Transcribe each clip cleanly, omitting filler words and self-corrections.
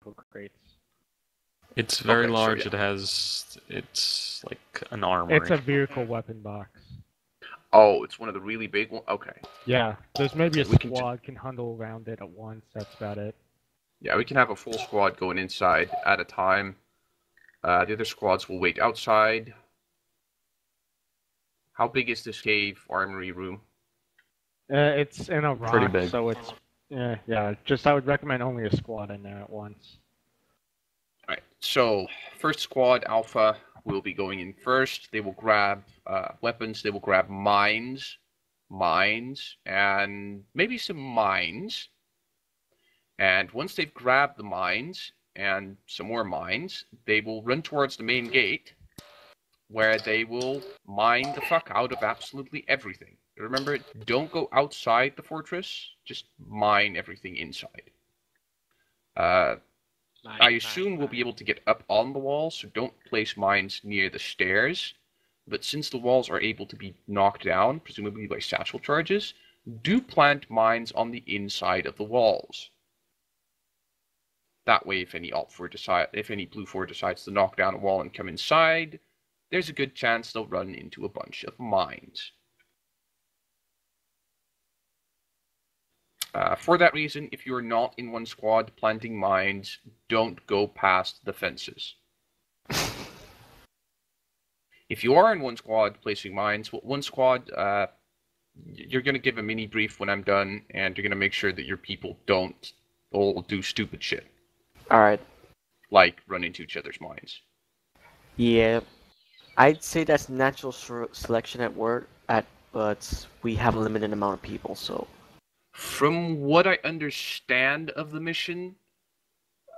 vehicle crates. It's very Okay, so large. yeah. It's like an armory. It's a vehicle weapon box. Oh, it's one of the really big ones? Okay. Yeah, there's maybe a We can squad can huddle around it at once, that's about it. Yeah, we can have a full squad going inside at a time. The other squads will wait outside. How big is this cave armory room? It's in a rock, Pretty big. so it's... Yeah, just I would recommend only a squad in there at once. Alright, so first squad, Alpha, will be going in first. They will grab weapons, they will grab mines, and maybe some mines. And once they've grabbed the mines and some more mines, they will run towards the main gate, where they will mine the fuck out of absolutely everything. Remember, don't go outside the fortress, just mine everything inside. I assume we'll be able to get up on the walls, so don't place mines near the stairs. But since the walls are able to be knocked down, presumably by satchel charges, do plant mines on the inside of the walls. That way, if any Blue 4 decides to knock down a wall and come inside, there's a good chance they'll run into a bunch of mines. For that reason, if you're not in one squad planting mines, don't go past the fences. If you are in one squad placing mines, one squad, you're going to give a mini brief when I'm done, and you're going to make sure that your people don't all do stupid shit. Alright. Like run into each other's mines. Yeah. I'd say that's natural selection at work, but we have a limited amount of people, so... From what I understand of the mission,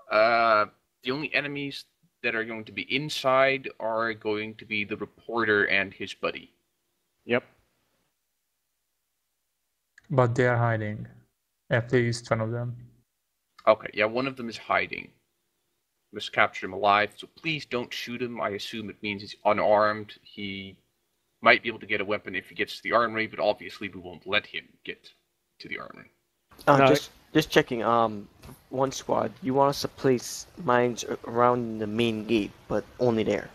the only enemies that are going to be inside are going to be the reporter and his buddy. Yep. But they are hiding. At least one of them. Okay, yeah, one of them is hiding. We must capture him alive, so please don't shoot him. I assume it means he's unarmed. He might be able to get a weapon if he gets to the armory, but obviously we won't let him get to the armory. No. Just checking, one squad, you want us to place mines around the main gate, but only there.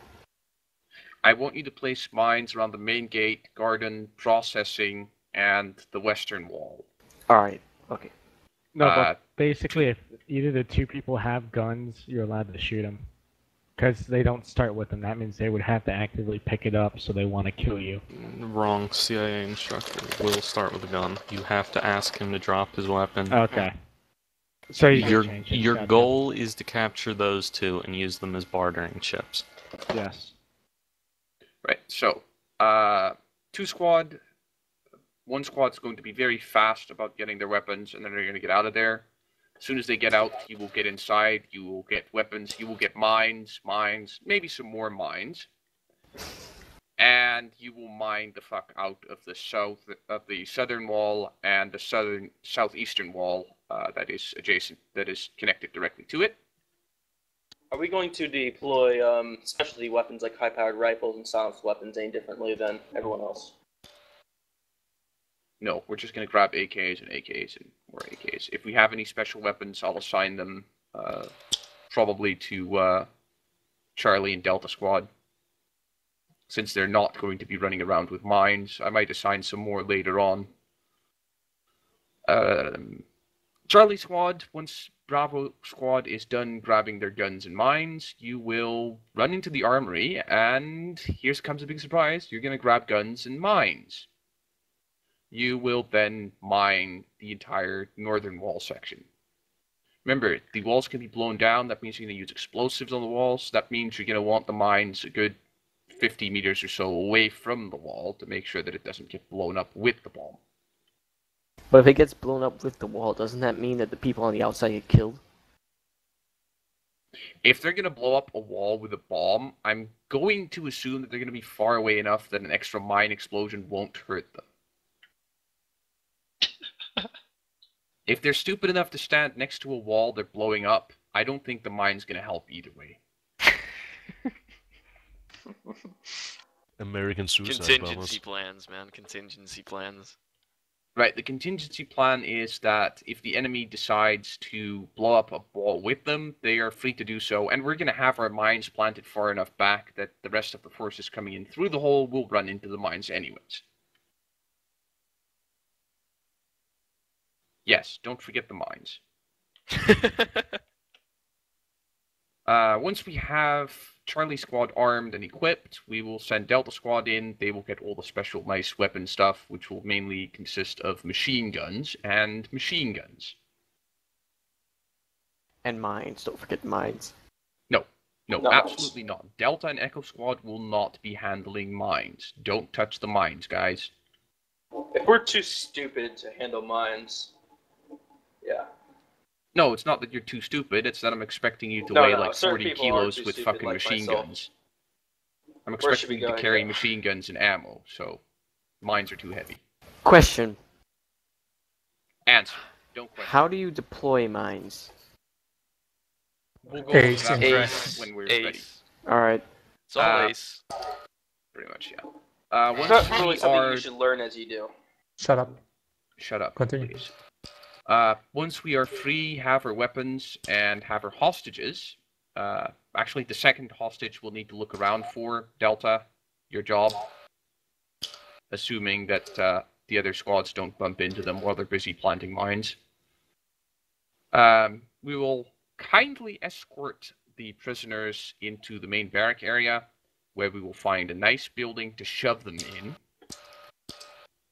I want you to place mines around the main gate, garden, processing, and the western wall. Alright, okay. No, but basically, if either the two people have guns, you're allowed to shoot them. Because they don't start with them. That means they would have to actively pick it up, so they want to kill you. Wrong. CIA instructor will start with a gun. You have to ask him to drop his weapon. Okay. So your goal is to capture those two and use them as bartering chips. Yes. Right, so, two squad. One squad's going to be very fast about getting their weapons, and then they're going to get out of there. As soon as they get out, you will get inside, you will get weapons, you will get mines, maybe some more mines. And you will mine the fuck out of the southern wall and the southeastern wall that is connected directly to it. Are we going to deploy specialty weapons like high-powered rifles and silenced weapons any differently than everyone else? No, we're just going to grab AKs and AKs and more AKs. If we have any special weapons, I'll assign them probably to Charlie and Delta Squad. Since they're not going to be running around with mines, I might assign some more later on. Charlie Squad, once Bravo Squad is done grabbing their guns and mines, you will run into the armory, and here comes a big surprise. You're going to grab guns and mines. You will then mine the entire northern wall section. Remember, the walls can be blown down. That means you're going to use explosives on the walls. That means you're going to want the mines a good 50 meters or so away from the wall to make sure that it doesn't get blown up with the bomb. But if it gets blown up with the wall, doesn't that mean that the people on the outside get killed? If they're going to blow up a wall with a bomb, I'm going to assume that they're going to be far away enough that an extra mine explosion won't hurt them. If they're stupid enough to stand next to a wall they're blowing up, I don't think the mine's going to help either way. American suicide Contingency bombers. plans, man. Contingency plans. Right, the contingency plan is that if the enemy decides to blow up a wall with them, they are free to do so, and we're going to have our mines planted far enough back that the rest of the forces coming in through the hole will run into the mines anyways. Yes, don't forget the mines. Once we have Charlie Squad armed and equipped, we will send Delta Squad in. They will get all the special nice weapon stuff, which will mainly consist of machine guns and machine guns. And mines. Don't forget mines. No, No. absolutely not. Delta and Echo Squad will not be handling mines. Don't touch the mines, guys. If we're too stupid to handle mines, yeah. No, it's not that you're too stupid. It's that I'm expecting you to No, weigh no, like certain 40 people are kilos too with stupid, fucking like machine myself. guns. I'm Where should expecting we you to go carry here? machine guns and ammo, so mines are too heavy. Question. Answer. Don't question. How do you deploy mines? We'll go over Ace that impress. when we're ready. Ace. Alright. It's all Uh, ace. Pretty much, yeah. It's Once not really we something are... you should learn as you do. Shut up. Shut up, Continue. please. Once we are free, have our weapons, and have our hostages, actually the second hostage we'll need to look around for. Delta, your job. Assuming that the other squads don't bump into them while they're busy planting mines. We will kindly escort the prisoners into the main barrack area, where we will find a nice building to shove them in.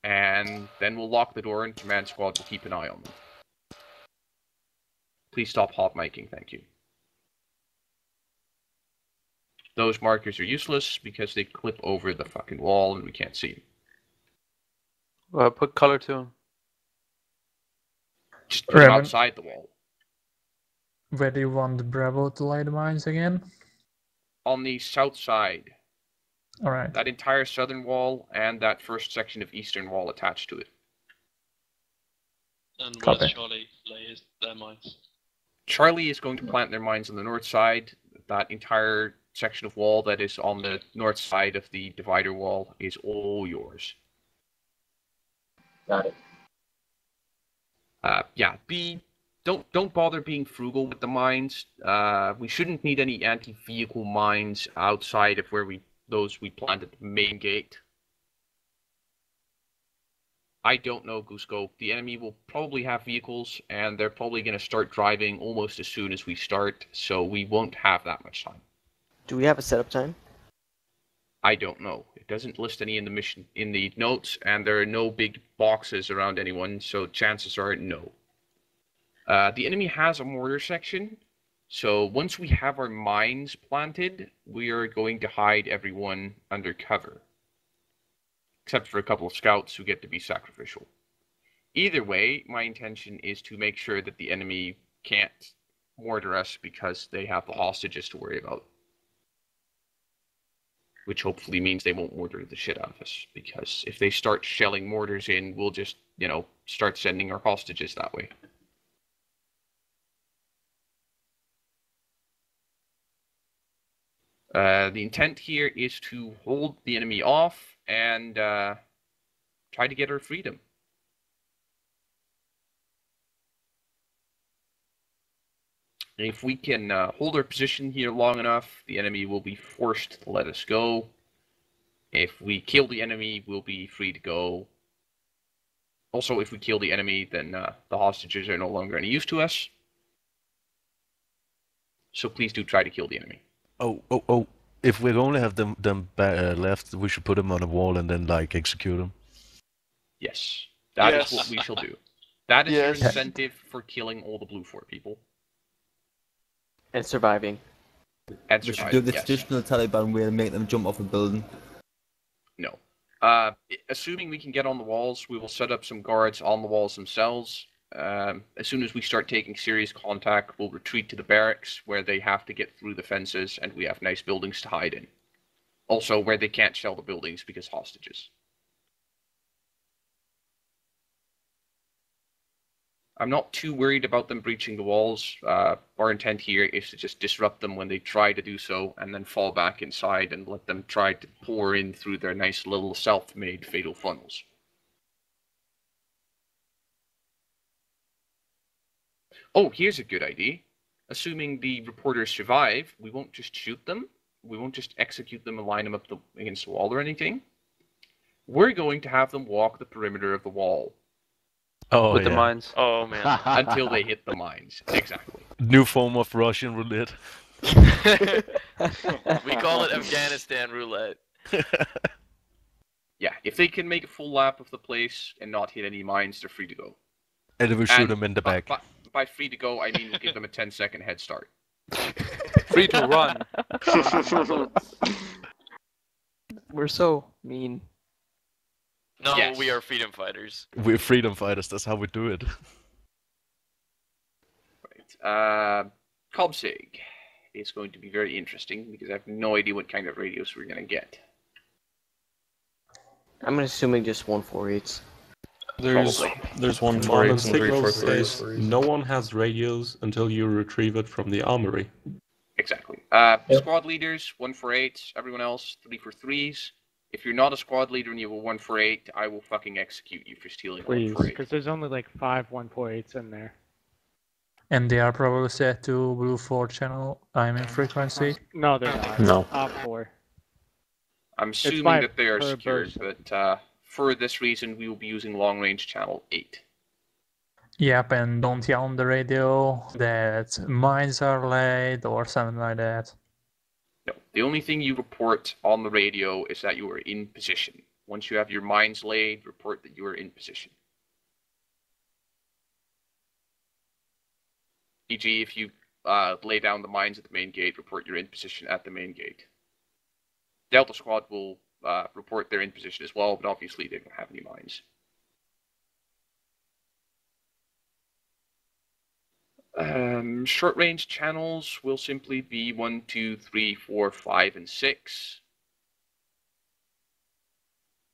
And then we'll lock the door and command squad will keep an eye on them. Please stop hot miking, thank you. Those markers are useless because they clip over the fucking wall and we can't see them. Well, put color to him. Just put them Raymond. outside the wall. Where do you want the Bravo to lay the mines again? On the south side. Alright. That entire southern wall and that first section of eastern wall attached to it. And where Copy. does Charlie lay their mines? Charlie is going to plant their mines on the north side. That entire section of wall that is on the north side of the divider wall is all yours. Got it. Yeah, don't bother being frugal with the mines. We shouldn't need any anti-vehicle mines outside of where we planted at the main gate. I don't know, Goosko. The enemy will probably have vehicles, and they're probably going to start driving almost as soon as we start, so we won't have that much time. Do we have a setup time? I don't know. It doesn't list any in the mission in the notes, and there are no big boxes around anyone, so chances are no. The enemy has a mortar section, so once we have our mines planted, we are going to hide everyone under cover. Except for a couple of scouts who get to be sacrificial. Either way, my intention is to make sure that the enemy can't mortar us because they have the hostages to worry about. Which hopefully means they won't mortar the shit out of us, because if they start shelling mortars in, we'll just, start sending our hostages that way. The intent here is to hold the enemy off and try to get our freedom. If we can hold our position here long enough, the enemy will be forced to let us go. If we kill the enemy, we'll be free to go. Also, if we kill the enemy, then the hostages are no longer any use to us. So please do try to kill the enemy. Oh. If we only have them left, we should put them on a wall and then, execute them. Yes. That is Yes. what we shall do. That is Yes. your incentive for killing all the Blue Fort people. And surviving. And We should survive, do the yes. traditional Taliban way and make them jump off a building. No. Assuming we can get on the walls, we will set up some guards on the walls themselves. As soon as we start taking serious contact, we'll retreat to the barracks where they have to get through the fences and we have nice buildings to hide in. Also, where they can't shell the buildings because hostages. I'm not too worried about them breaching the walls. Our intent here is to just disrupt them when they try to do so and then fall back inside and let them try to pour in through their nice little self-made fatal funnels. Oh, here's a good idea. Assuming the reporters survive, we won't just shoot them. We won't just execute them and line them up against the wall or anything. We're going to have them walk the perimeter of the wall. Oh, With the yeah. mines. Oh man. Until they hit the mines. Exactly. New form of Russian roulette. We call it Afghanistan roulette. Yeah, if they can make a full lap of the place and not hit any mines, they're free to go. And then we shoot And them in the back. By free to go, I mean we'll give them a 10-second head start. Free to run. We're so mean. No, Yes. we are freedom fighters. We're freedom fighters, that's how we do it. Right. Cobsig is going to be very interesting because I have no idea what kind of radios we're going to get. I'm assuming just 148s. There's Probably. 148s and 343s. No one has radios until you retrieve it from the armory. Exactly. Squad leaders, 148s. Everyone else, 343s. If you're not a squad leader and you have a 148, I will fucking execute you for stealing Please, 148. because there's only like 5 148s in there. And they are probably set to Blue 4 channel timing frequency. No, they're not. No. Op 4. I'm assuming five that they are per secured, person. but for this reason, we will be using long range channel 8. Yep, and don't yell on the radio that mines are laid or something like that. No, the only thing you report on the radio is that you are in position. Once you have your mines laid, report that you are in position. E.g., if you lay down the mines at the main gate, report you're in position at the main gate. Delta Squad will report they're in position as well, but obviously they don't have any mines. Short-range channels will simply be 1, 2, 3, 4, 5, and 6.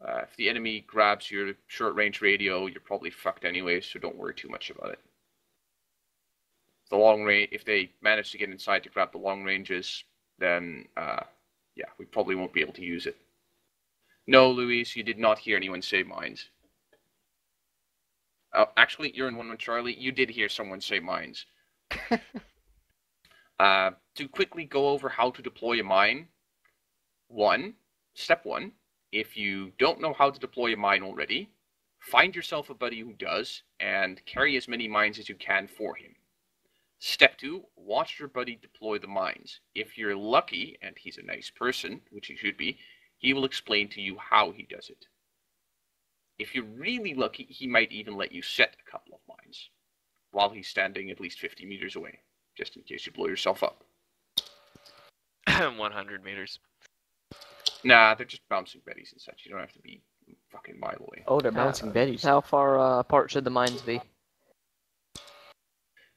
If the enemy grabs your short-range radio, you're probably fucked anyway, so don't worry too much about it. The long range, if they manage to get inside to grab the long ranges, then yeah, we probably won't be able to use it. No, Luis, you did not hear anyone say mines. Actually, you're in 1-1 Charlie. You did hear someone say mines. To quickly go over how to deploy a mine. Step 1, if you don't know how to deploy a mine already, find yourself a buddy who does, and carry as many mines as you can for him. Step 2, watch your buddy deploy the mines. If you're lucky, and he's a nice person, which he should be, he will explain to you how he does it. If you're really lucky, he might even let you set a couple of mines, while he's standing at least 50 meters away, just in case you blow yourself up. 100 meters. Nah, they're just bouncing betties and such. You don't have to be a fucking mile away. Oh, they're bouncing betties. How far apart should the mines be?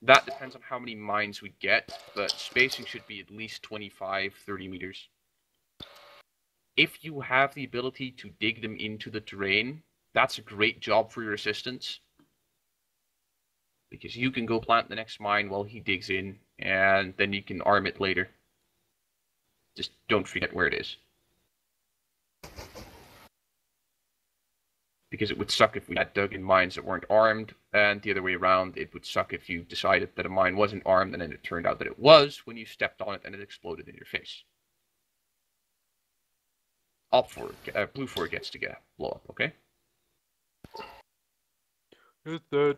That depends on how many mines we get, but spacing should be at least 25, 30 meters. If you have the ability to dig them into the terrain, that's a great job for your assistants. Because you can go plant the next mine while he digs in, and then you can arm it later. Just don't forget where it is. Because it would suck if we had dug in mines that weren't armed, and the other way around, it would suck if you decided that a mine wasn't armed and then it turned out that it was when you stepped on it and it exploded in your face. Blue 4 gets to get blow up, okay? Who's third?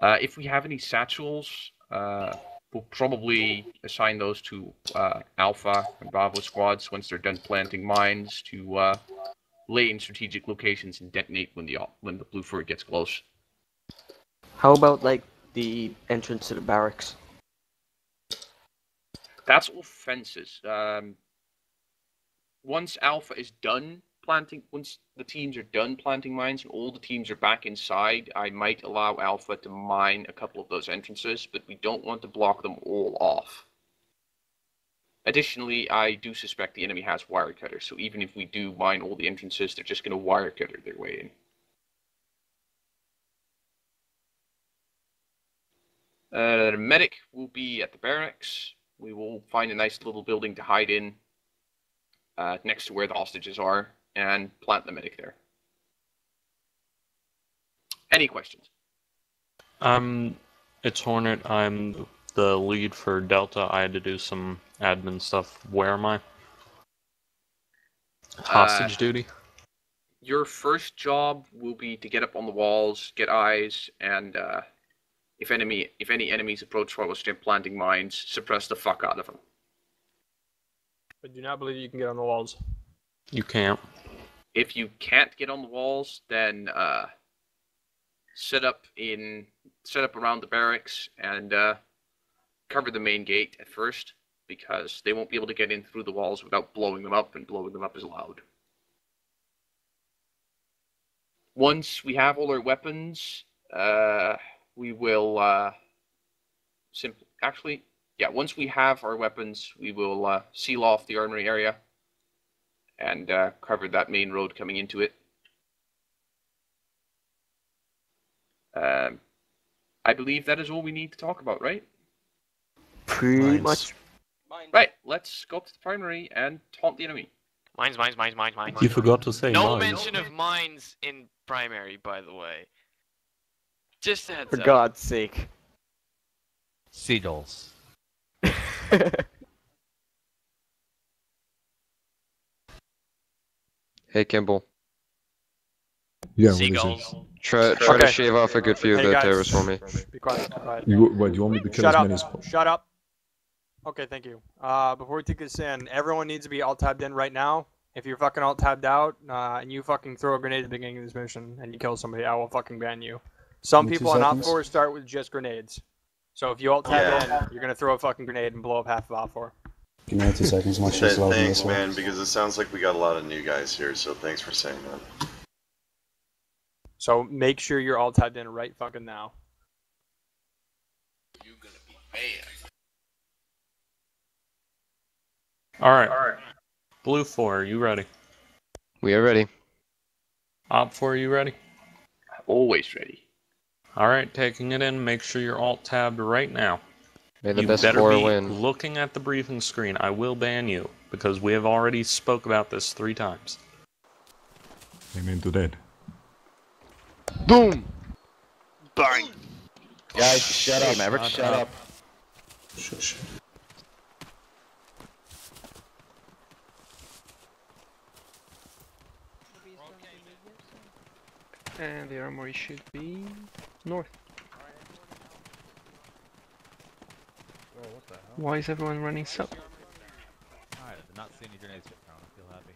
If we have any satchels, we'll probably assign those to Alpha and Bravo squads once they're done planting mines to lay in strategic locations and detonate when the Blue 4 gets close. How about like the entrance to the barracks? That's all fences. Once Alpha is done planting, once the teams are done planting mines and all the teams are back inside, I might allow Alpha to mine a couple of those entrances, but we don't want to block them all off. Additionally, I do suspect the enemy has wire cutters, so even if we do mine all the entrances, they're just going to wire cutter their way in. The medic will be at the barracks. We will find a nice little building to hide in next to where the hostages are and plant the medic there. Any questions? It's Hornet. I'm the lead for Delta. I had to do some admin stuff. Where am I? Hostage duty? Your first job will be to get up on the walls, get eyes, and if any enemies approach while we're still planting mines, suppress the fuck out of them. I do not believe you can get on the walls. You can't. If you can't get on the walls, then set up around the barracks and cover the main gate at first, because they won't be able to get in through the walls without blowing them up, and blowing them up is loud. Once we have all our weapons, we will once we have our weapons, we will seal off the armory area and cover that main road coming into it. I believe that is all we need to talk about, right? Pretty much. Right, let's go up to the primary and taunt the enemy. Mines. You forgot to say no mines. mention of mines in primary, by the way. Just a heads For up. God's sake. Seagulls. Hey, Kimball. Yeah, Seagulls. Try to shave off a good few of the terrorists for me. Be quiet, be quiet. You want me to kill Shut as up. many as possible? Shut up. Okay, thank you. Before we take this in, everyone needs to be alt-tabbed in right now. If you're fucking alt-tabbed out, and you fucking throw a grenade at the beginning of this mission, and you kill somebody, I will fucking ban you. Some Give me 2 people on seconds. Op4 start with just grenades. So if you alt-tab in, you're gonna throw a fucking grenade and blow up half of Op4. Give me 2 seconds, my shit's loading Thanks, this way. man, because it sounds like we got a lot of new guys here, so thanks for saying that. So make sure you're alt-tabbed in right fucking now. Alright. Blue 4, are you ready? We are ready. Op 4, are you ready? Always ready. Alright, taking it in. Make sure you're alt-tabbed right now. May the You best better four be win. looking at the briefing screen. I will ban you, because we have already spoke about this 3 times. Amen to that. Boom! Bang! Guys, shut up, Maverick. Shut up. Shush. And the armory should be north. Why is everyone running south? Alright, I did not see any grenades hit down. I feel happy.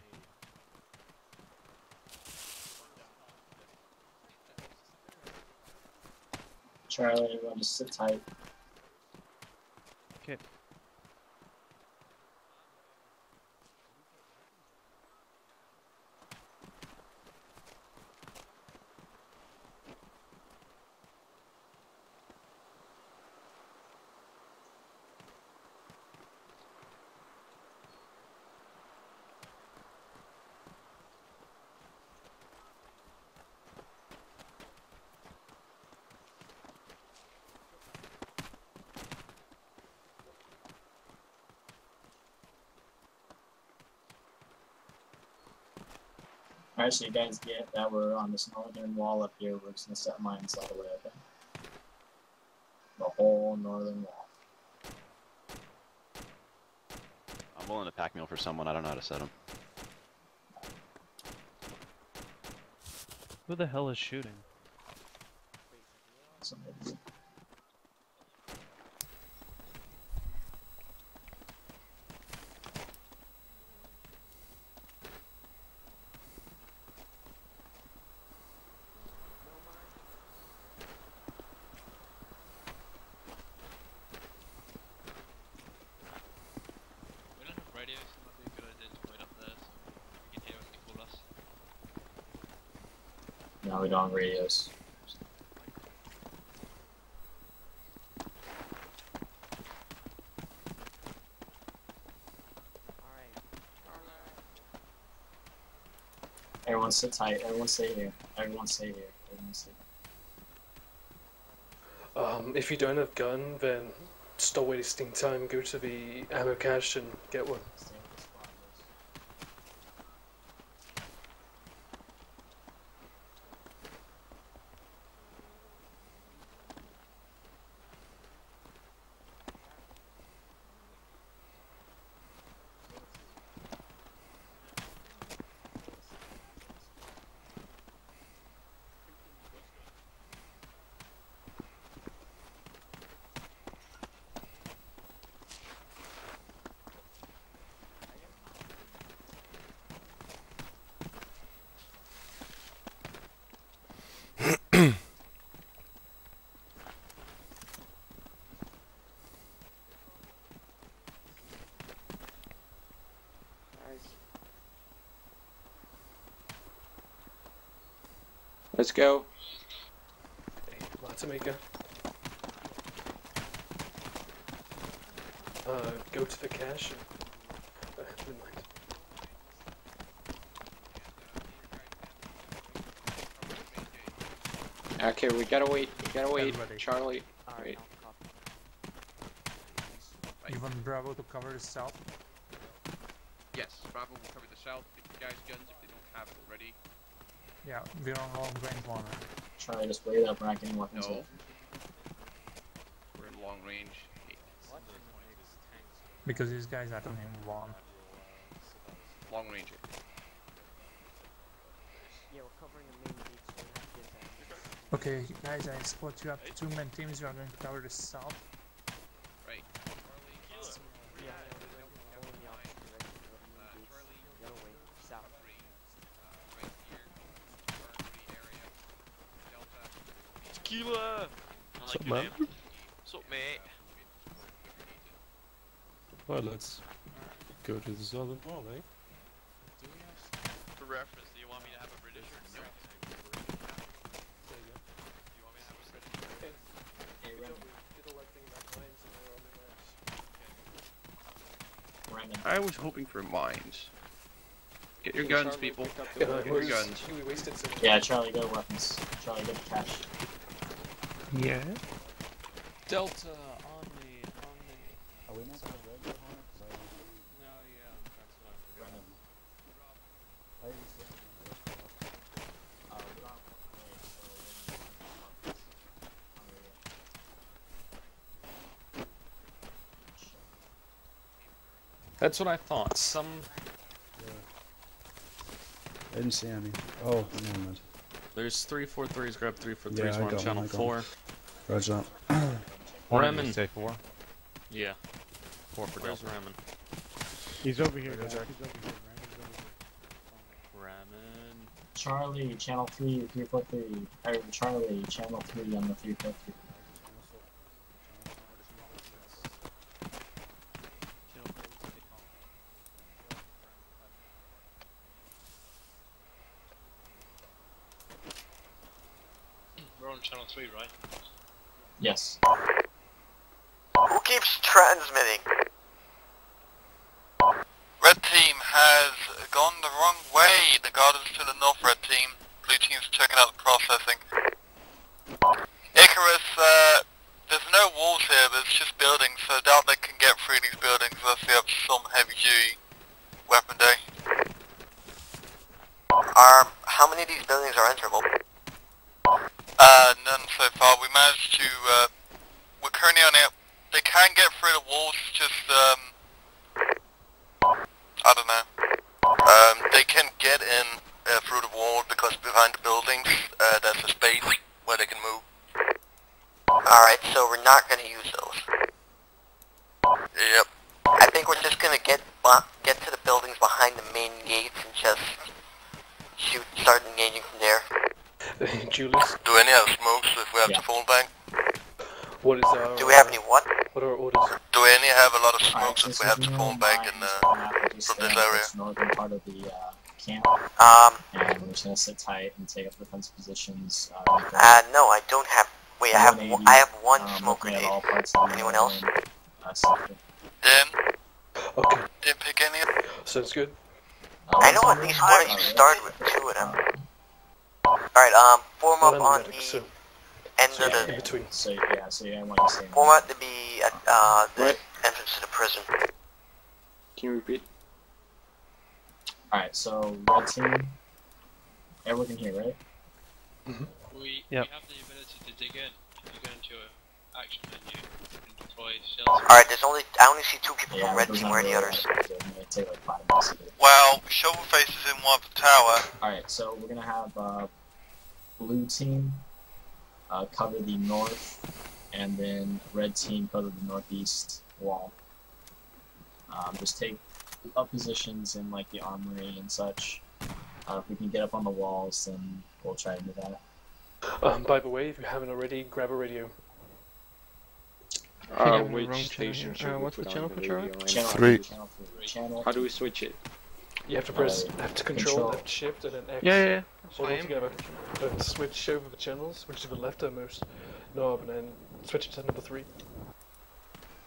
Charlie, everyone just sit tight. Okay. Alright, so you guys get that we're on this northern wall up here. We're just gonna set mines all the way up in. The whole northern wall. I'm willing to pack meal for someone. I don't know how to set them. Who the hell is shooting? No, we don't have radios. Everyone sit tight. Everyone stay here. Everyone stay here. Everyone stay here. If you don't have gun, then stop wasting time. Go to the ammo cache and get one. Let's go. Latamika. Go to the cache. Never mind. Okay, we gotta wait. Charlie. Wait. You want Bravo to cover the south? Yes, Bravo will cover the south. Get the guys guns if they don't have it already. Yeah, we're on long range one. Charlie, just wait up. We're not getting weapons No. yet. We're in long range. Because these guys are doing one. Long range. Yeah, we're covering the main beach, so we have to get that. Okay, guys, I spot you have 2 main teams. You are going to cover the south. Right. Yeah, going the opposite direction of the main beach. The other way, south. Right here. Area. Delta. Qala! What's up, man? What's up, mate? Well, let's go to the southern wall, eh? For reference, do you want me to have a British or an American? Do you want me to have a British? Hey, Renan. I was hoping for mines. Get your guns, people. Get your guns. We wasted some. Yeah, Charlie, go weapons. Charlie, get the cash. Yeah. Delta on the. Are we not gonna have radio on it? 'Cause I don't. No, yeah, that's what I forgot. Renan. I didn't see anything on the radio. We don't have one so we're gonna That's what I thought. Some. Yeah. I didn't see any. Oh, never mind. There's 343s. Grab 343s. Yeah, I We're on got channel one, I got 4. Roger that. Remen. Say 4. Yeah. 4 for Where's Delta. Remen? He's over here, Roger. guys. He's over here. Ramon's over here. Remen. Charlie, channel 3, 343. Or Charlie, channel 3 on the 343. We're on channel 3, right? Yes. Who keeps transmitting? Red team has gone the wrong way. The guard is to the north, red team. Blue team's checking out the processing. Icarus, there's no walls here, but it's just buildings, so I doubt they can get through these buildings unless they have some heavy-duty weapon day. How many of these buildings are enterable? None so far. We managed to, we're currently on it. They can get through the walls, just, I don't know. They can get in through the wall because behind the buildings, there's a space where they can move. Alright, so we're not gonna use those. Yep. I think we're just gonna get to the buildings behind the main gates and just start engaging from there. Julius. Do any have smokes if we have to fall back? What is our? Do we have any what? What are our orders? Do any have a lot of smokes Alright, if we have to fall back in from this area? Northern part of the camp. And we're just gonna sit tight and take up defensive positions. No, I don't have. Wait, I have one smoke grenade. Anyone else? Dan? Okay. Didn't pick any up? Sounds good. I know at least one of you started with 2 of them. Alright, form up on the end of the... In between. So yeah, what you're saying. Form up to be at the entrance to the prison. Can you repeat? Alright, so red team. Everyone can hear, right? We Yep. have the ability to dig in. If you go into an action menu, you can deploy shells. Alright, I only see 2 people from red team. Where are the others? Take like 5 minutes to do. Well, Shovelface is in one of the tower. Alright, so we're gonna have blue team cover the north, and then red team cover the northeast wall. Just take up positions in like the armory and such. If we can get up on the walls, then we'll try to do that. By the way, if you haven't already, grab a radio. Which station should we what's put the on channel the for radio? Charlie? Channel 3. Channel 3. How do we switch it? You have to press left control, left shift, and then X. Yeah. Hold on together. Then switch over the channels, which is the leftmost knob, and then switch it to number 3.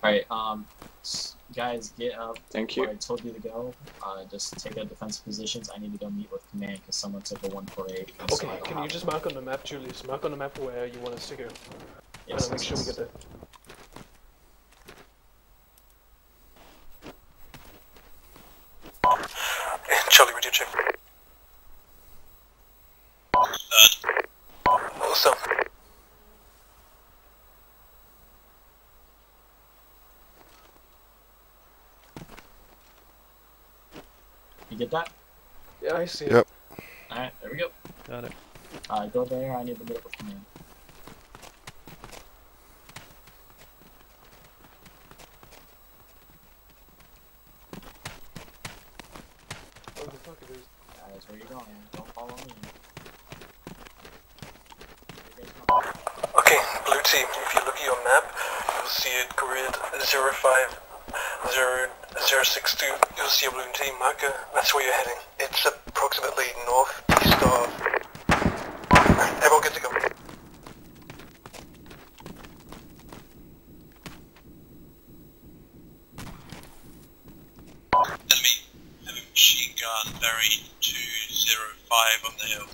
Alright, guys, get up. Thank you. Where I told you to go. Just take out defensive positions. I need to go meet with command because someone took a 148. Okay, can you just mark on the map, Julius? Mark on the map where you want us to go. Yes, and make sure we get there. Charlie, would you check? Awesome. You get that? Yeah, I see it. Yep. Alright, there we go. Got it. Go there. I need to meet up with command. Guys, where you going? Don't follow me. Okay, blue team, if you look at your map, you'll see a grid 050062. You'll see a blue team marker. That's where you're heading. It's approximately northeast of... Right, everyone get to go. Heavy machine gun bearing 205 on the hill.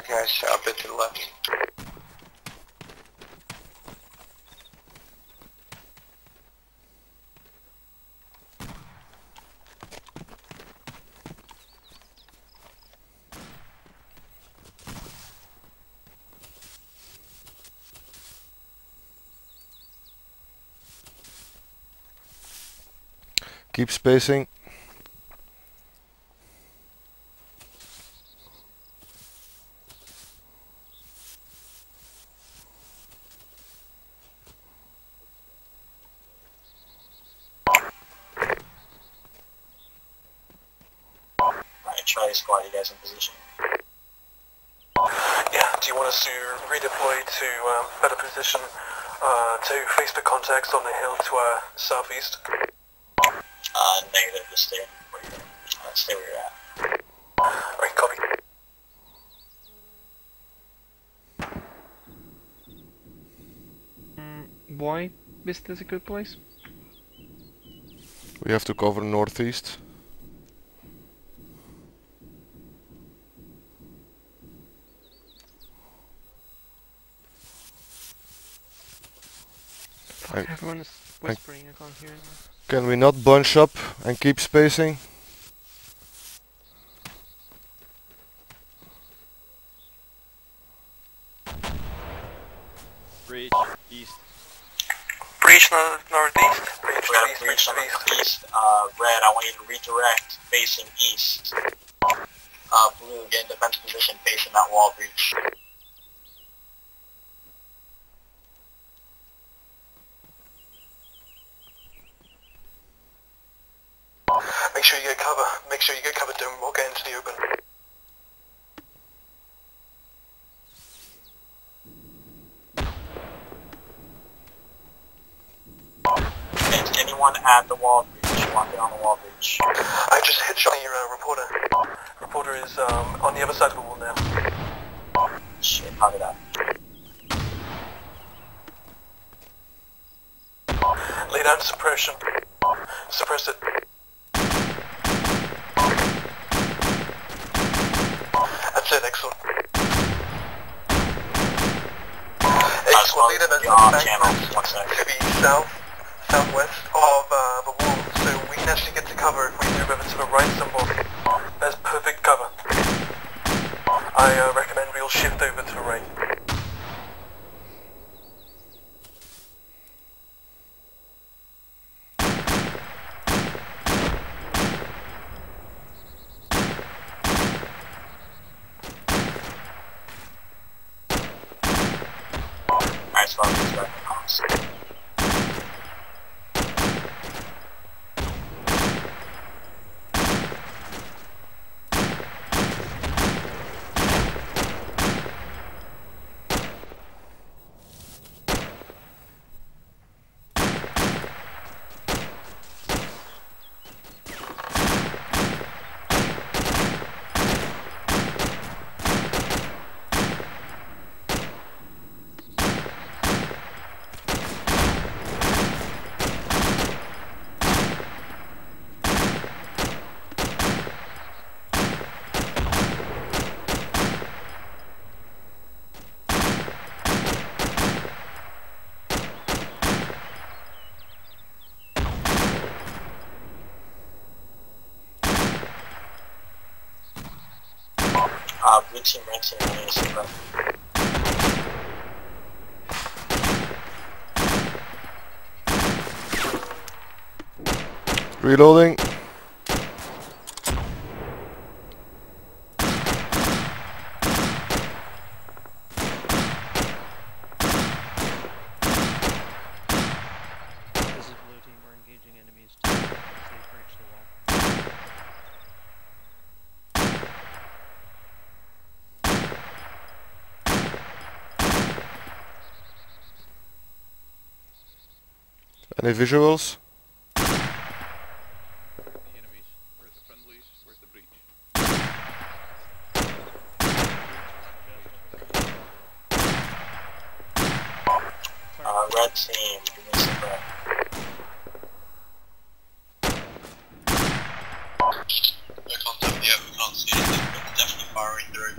Guys, a bit to the left. Keep spacing. Charlie squad, you guys in position? Yeah, do you want us to redeploy to better position to face the contacts on the hill to our southeast? Negative, just stay where you're at. Alright, copy. Why is this a good place? We have to cover northeast. Everyone is whispering, I can't hear anyone. Can we not bunch up and keep spacing? Breach, east. Breach northeast. Breach east. Red, I want you to redirect facing east. Blue, get in defensive position facing that wall breach. Make sure you get cover. Make sure you get cover, don't walk out into the open. Is anyone at the wall breach? You want to get on the wall breach? I just headshot your reporter. Reporter is on the other side of the wall now. Shit, copy that. Lay down suppression. Suppress it. That's it, excellent. Excellent, lead it as to the southwest of the wall, so we can actually get to cover if we move over to the right somewhat. That's perfect cover. I recommend we'll shift over to the right. Alright, so I'll get back to the house. blue team, red team, running a super. Reloading. This is blue team. We're engaging enemies to as they breach the wall. Any visuals? The enemies. Where's the friendlies? Where's the breach? Red team, give me some red. No contact yet, we can't see anything, but they're definitely firing through.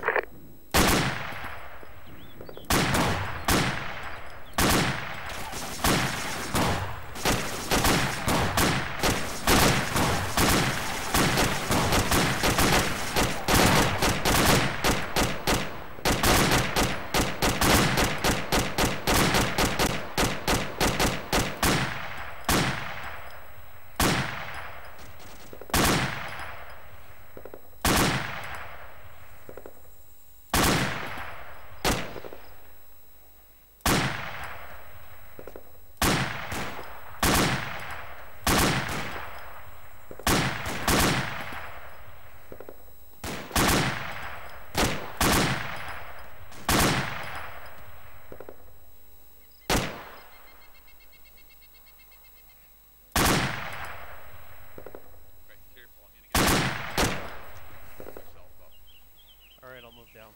Alright, I'll move down.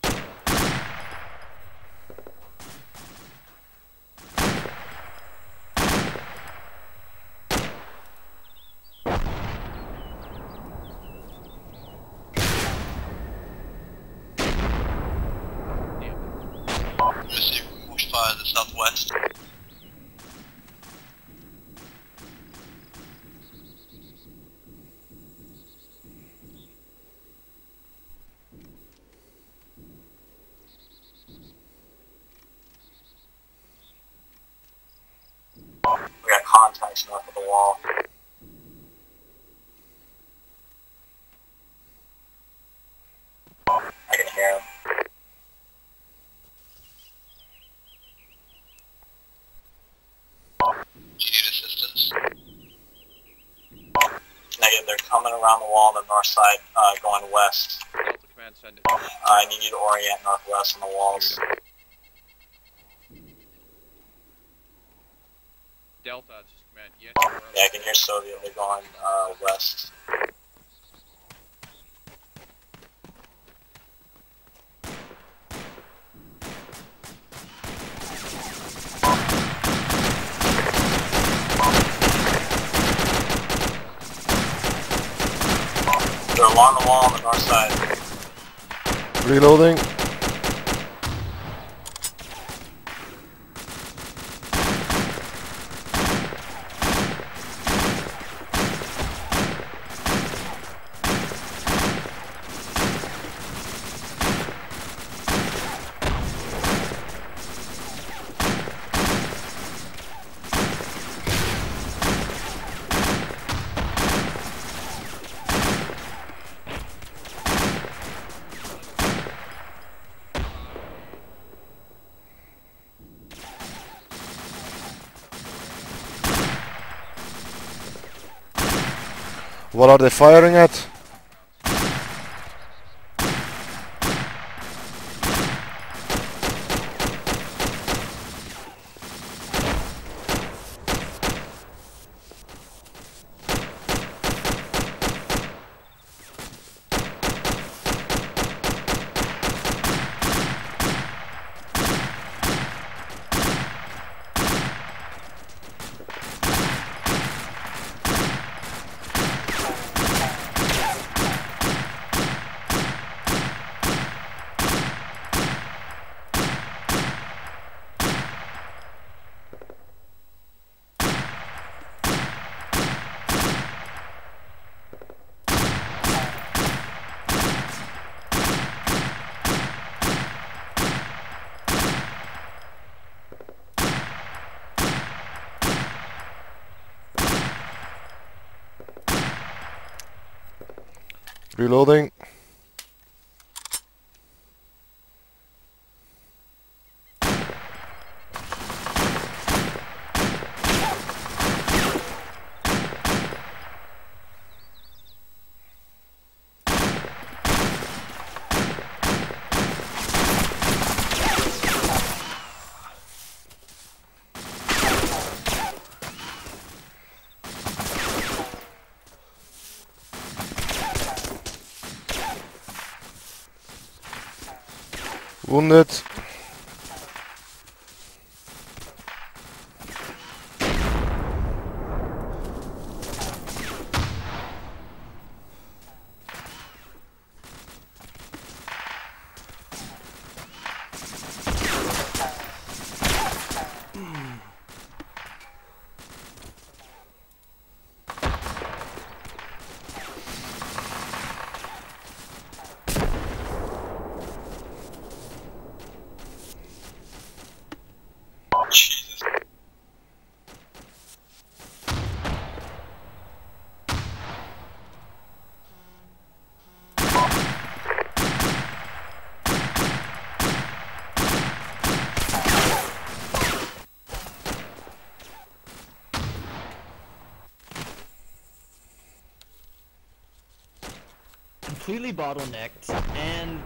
Let's see if we can push fire to the southwest. We got contacts north of the wall. I can hear him. Do you need assistance? Negative, they're coming around the wall on the north side, going west. Delta command, send it. I need you to orient northwest on the walls. Delta, it's just command. Yes, Yeah, I can hear Soviet. They're going west. They're along the wall on the north side. Reloading. What are they firing at? Reloading. Wounded. Completely bottlenecked, and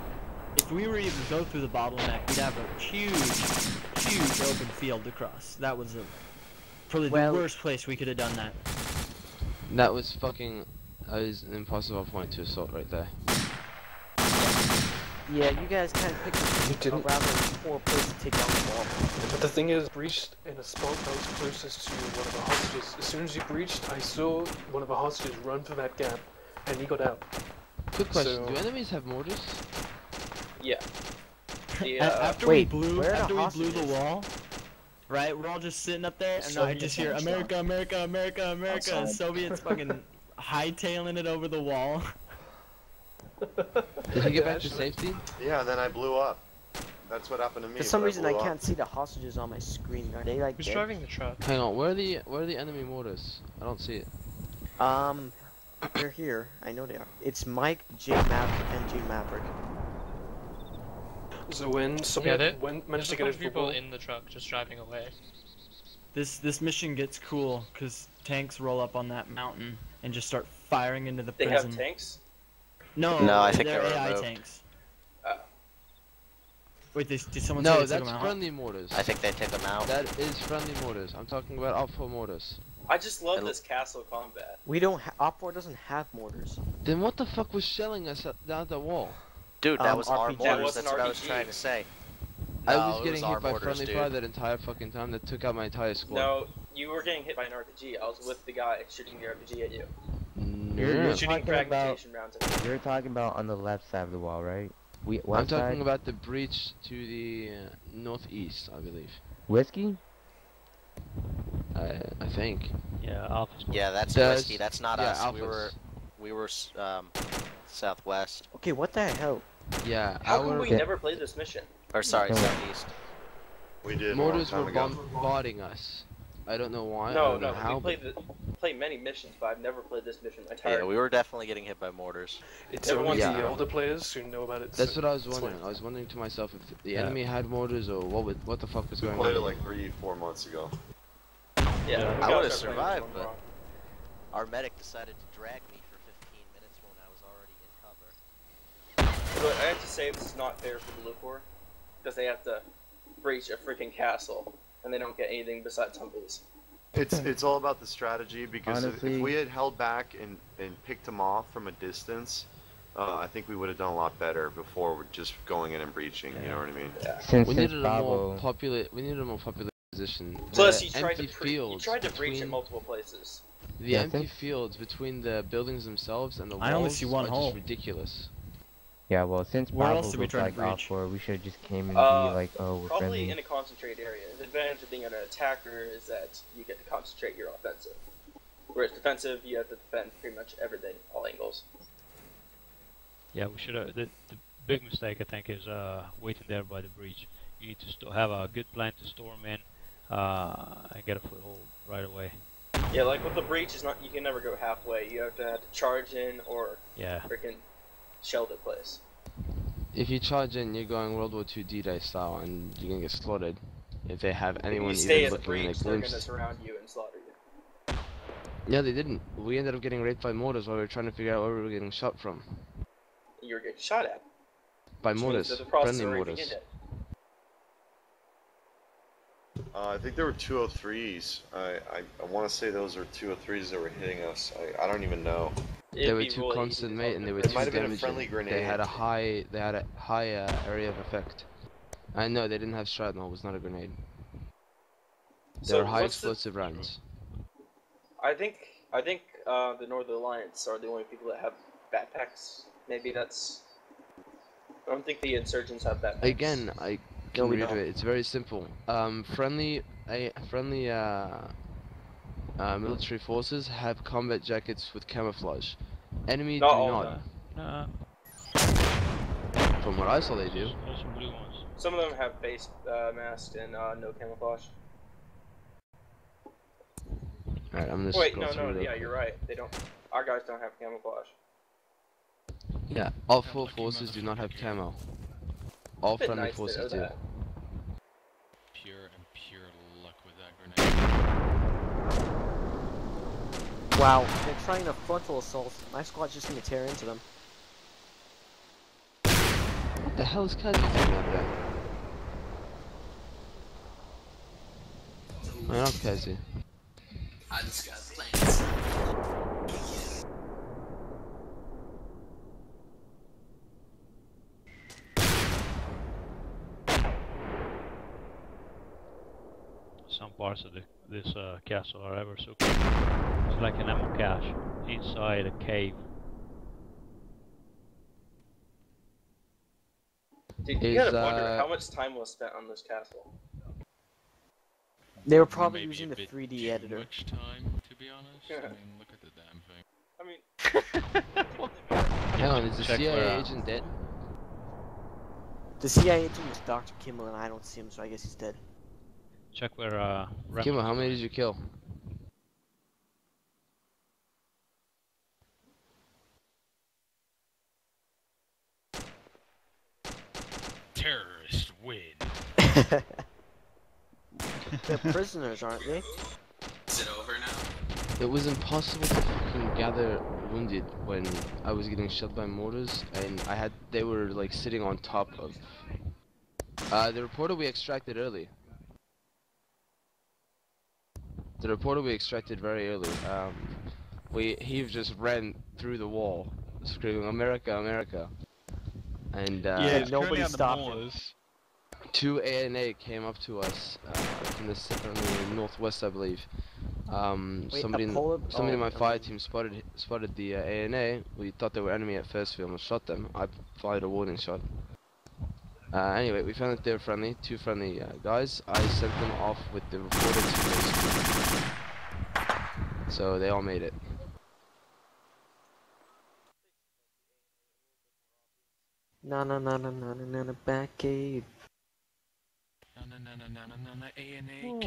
if we were able to go through the bottleneck, we'd have a huge open field to cross. That was probably the worst place we could have done that. That was fucking... That is an impossible point to assault right there. Yeah, you guys kind of picked a rather poor place to take down the wall. But the thing is, breached in a spot that was closest to one of the hostages. As soon as you breached, I saw one of the hostages run through that gap, and he got out. Quick question, do enemies have mortars? Yeah. After we blew the wall, right? We're all just sitting up there, and I just hear America, America, America, America, and Soviets fucking hightailing it over the wall. Did you get back to safety? Yeah, then I blew up. That's what happened to me. For some reason, I can't see the hostages on my screen. Are they like Who's dead? driving the truck? Hang on, where are the enemy mortars? I don't see it. They're here. I know they are. It's Mike, J Maverick, and J Maverick. So when someone managed to get there's a people football, in the truck just driving away. This mission gets cool because tanks roll up on that mountain and just start firing into the They prison. have tanks? No, I think they're they were AI removed. tanks. Wait, did someone No, say they that's took them out? friendly mortars. I think they took them out. That is friendly mortars. I'm talking about outfall mortars. I just love this castle combat. We don't. Op4 doesn't have mortars. Then what the fuck was shelling us down the wall? Dude, that was our RPG. mortars. That's what I was trying to say. I No, was it getting our hit by mortars, friendly dude. fire that entire fucking time that took out my entire squad. No, you were getting hit by an RPG. I was with the guy shooting the RPG at you. You're Shooting talking about. fragmentation rounds at you. You're talking about on the left side of the wall, right? I'm talking about the breach to the northeast, I believe. Whiskey? I think. Yeah, Alpha's. Yeah, that's whiskey. That's not us. We were southwest. Okay, what the hell? Yeah, How come we never played this mission? Or sorry, southeast. We did. Mortars were bombarding us. I don't know why. I don't know how. We played many missions, but I've never played this mission my entire. Yeah, we were definitely getting hit by mortars. it's only the older players who know about it. That's what I was wondering. I was wondering to myself if the enemy had mortars or what the fuck was going on. We played it like 3-4 months ago. Yeah, I would have survived, but our medic decided to drag me for 15 minutes when I was already in cover. But I have to say, this is not fair for the Blue Corps, because they have to breach a freaking castle, and they don't get anything besides Humvees. It's all about the strategy, because Honestly, if we had held back and picked them off from a distance, I think we would have done a lot better before we're just going in and breaching. You know what I mean? Since We needed a Bravo- more popular. We needed a more popular position. Plus, The you tried empty fields to breach between- in multiple places. The empty fields between the buildings themselves and the walls I only see one are hole. just ridiculous. Yeah, well, since Where Bravo else did we was try to like breach? Off-4, we should have just came and be like, oh, we're Probably friendly. in a concentrated area. The advantage of being an attacker is that you get to concentrate your offensive. Whereas defensive, you have to defend pretty much everything, all angles. Yeah, we should have. The big mistake I think is waiting there by the breach. You need to have a good plan to storm in and get a foothold right away. Yeah, like with the breach, is not you can never go halfway. You have to charge in or freaking shell their place. If you charge in, you're going World War II D-Day style, and you're gonna get slaughtered. If they have If anyone you stay even at the looking in a breach, they're gonna glimpse. surround you and slaughter you. Yeah, they didn't. We ended up getting raped by mortars while we were trying to figure out where we were getting shot from. You're getting shot at. By Which means mortars. that the process Friendly of raping mortars. ended. I think there were 203s. I want to say those are 203s that were hitting us. I don't even know. They were too constant, mate, and they were It too might have been a damaging. friendly grenade. They had a high area of effect. I know they didn't have shrapnel. It was not a grenade. They So were high what's the- explosive rounds. I think the Northern Alliance are the only people that have backpacks. Maybe that's. I don't think the insurgents have backpacks. Again, I No, can we reiterate. don't. It's very simple. Friendly military forces have combat jackets with camouflage. Enemy Not do all not. of them. Nah. From what I saw, they do. There's some blue ones. Some of them have base masks and no camouflage. Alright, I'm gonna Wait, scroll no, through no, real yeah, quick. you're right. They don't. Our guys don't have camouflage. Yeah, all 4 forces do not have camo. All Bit friendly nice to know forces do. that. Pure luck with that grenade. Wow, they're trying a frontal assault. My squad's just gonna tear into them. What the hell is Kazi doing over there? Oh, not Kazi. I just got plans. Some parts of this castle are ever so cool. It's like an ammo cache inside a cave. Dude, you gotta wonder how much time was spent on this castle. They were probably Maybe using a the bit 3D too editor. much time, to be honest. I mean, look at the damn thing. I mean, Hang on, is the Check CIA where, agent dead? The CIA agent was Dr. Kimmel, and I don't see him, so I guess he's dead. Check where Kimmel, how many did you kill? Terrorists win. They're prisoners, aren't they? Is it over now? It was impossible to fucking gather wounded when I was getting shot by mortars, and they were like sitting on top of the reporter we extracted early. The reporter we extracted very early. He just ran through the wall, screaming "America, America," and Yeah, nobody stopped him. Moors. 2 ANA came up to us from the northwest, I believe. Wait, Somebody oh, in my fire team spotted the ANA. We thought they were enemy at first. We almost shot them. I fired a warning shot. Anyway, we found that they were friendly, 2 friendly guys. I sent them off with the reporter to base. So they all made it. Na na na na na na na back cave. Na na na na na na na A&A